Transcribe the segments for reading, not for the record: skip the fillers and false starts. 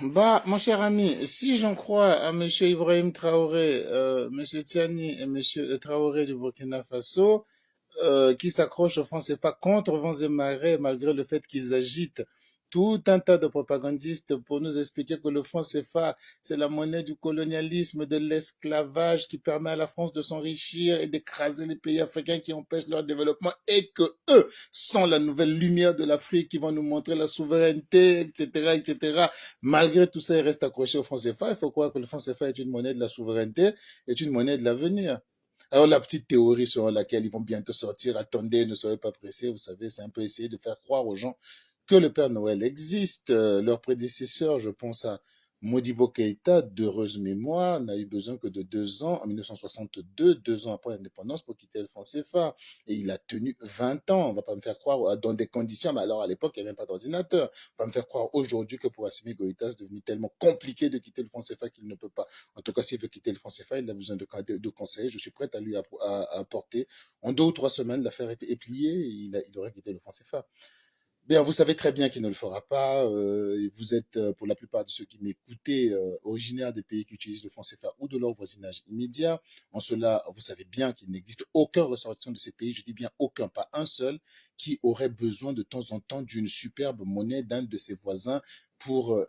Bah, mon cher ami, si j'en crois à Monsieur Ibrahim Traoré, Monsieur Tiani et Monsieur Traoré du Burkina Faso, qui s'accrochent au franc CFA contre vents et marées, malgré le fait qu'ils agitent tout un tas de propagandistes pour nous expliquer que le franc CFA, c'est la monnaie du colonialisme, de l'esclavage qui permet à la France de s'enrichir et d'écraser les pays africains qui empêchent leur développement et que eux sont la nouvelle lumière de l'Afrique qui vont nous montrer la souveraineté, etc., etc. Malgré tout ça, ils restent accrochés au franc CFA. Il faut croire que le franc CFA est une monnaie de la souveraineté, est une monnaie de l'avenir. Alors la petite théorie selon laquelle ils vont bientôt sortir, attendez, ne soyez pas pressés, vous savez, c'est un peu essayer de faire croire aux gens que le Père Noël existe. Leur prédécesseur, je pense à Modibo Keïta, d'heureuse mémoire, n'a eu besoin que de 2 ans, en 1962, 2 ans après l'indépendance, pour quitter le franc CFA. Et il a tenu 20 ans. On va pas me faire croire dans des conditions, mais alors à l'époque, il n'y avait même pas d'ordinateur. On va me faire croire aujourd'hui que pour Assimi Goïta, c'est devenu tellement compliqué de quitter le franc CFA qu'il ne peut pas. En tout cas, s'il veut quitter le franc CFA, il a besoin de conseils. Je suis prêt à lui apporter. En 2 ou 3 semaines, l'affaire est pliée. Il aurait quitté le franc CFA. Bien, vous savez très bien qu'il ne le fera pas. Vous êtes, pour la plupart de ceux qui m'écoutaient, originaires des pays qui utilisent le franc CFA ou de leur voisinage immédiat. En cela, vous savez bien qu'il n'existe aucun ressortissant de ces pays, je dis bien aucun, pas un seul, qui aurait besoin de temps en temps d'une superbe monnaie d'un de ses voisins pour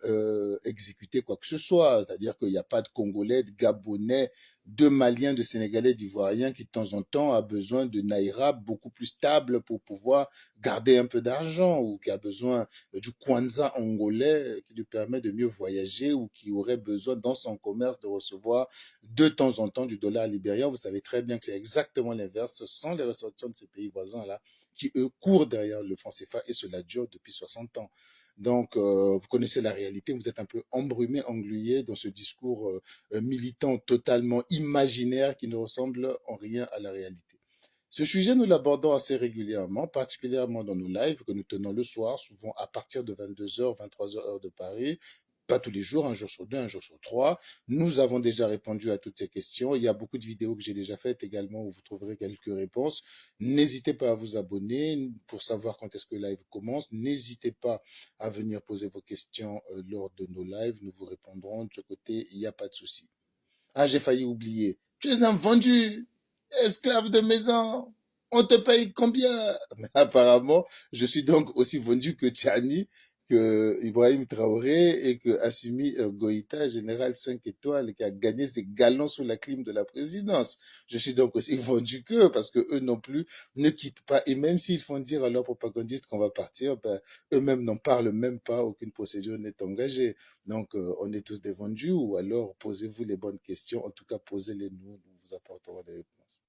exécuter quoi que ce soit. C'est-à-dire qu'il n'y a pas de Congolais, de Gabonais, de Maliens, de Sénégalais, d'Ivoiriens qui de temps en temps a besoin de Naira beaucoup plus stable pour pouvoir garder un peu d'argent ou qui a besoin du kwanza angolais qui lui permet de mieux voyager ou qui aurait besoin dans son commerce de recevoir de temps en temps du dollar libérien. Vous savez très bien que c'est exactement l'inverse. Ce sont les ressortissants de ces pays voisins-là qui, eux, courent derrière le franc CFA et cela dure depuis 60 ans. Donc, vous connaissez la réalité, vous êtes un peu embrumé, englué dans ce discours militant totalement imaginaire qui ne ressemble en rien à la réalité. Ce sujet, nous l'abordons assez régulièrement, particulièrement dans nos lives que nous tenons le soir, souvent à partir de 22 h, 23 h heure de Paris. Pas tous les jours, un jour sur deux, un jour sur trois. Nous avons déjà répondu à toutes ces questions. Il y a beaucoup de vidéos que j'ai déjà faites également où vous trouverez quelques réponses. N'hésitez pas à vous abonner pour savoir quand est-ce que le live commence. N'hésitez pas à venir poser vos questions lors de nos lives. Nous vous répondrons de ce côté. Il n'y a pas de souci. Ah, j'ai failli oublier. Tu es un vendu, esclave de maison. On te paye combien? Mais apparemment, je suis donc aussi vendu que Tchani, que Ibrahim Traoré et que Assimi Goïta, général 5 étoiles, qui a gagné ses galons sous la clim de la présidence. Je suis donc aussi vendu qu'eux, parce que eux non plus ne quittent pas. Et même s'ils font dire à leurs propagandistes qu'on va partir, ben, eux-mêmes n'en parlent même pas, aucune procédure n'est engagée. Donc, on est tous des vendus ou alors posez-vous les bonnes questions. En tout cas, posez-les nous, nous vous apporterons des réponses.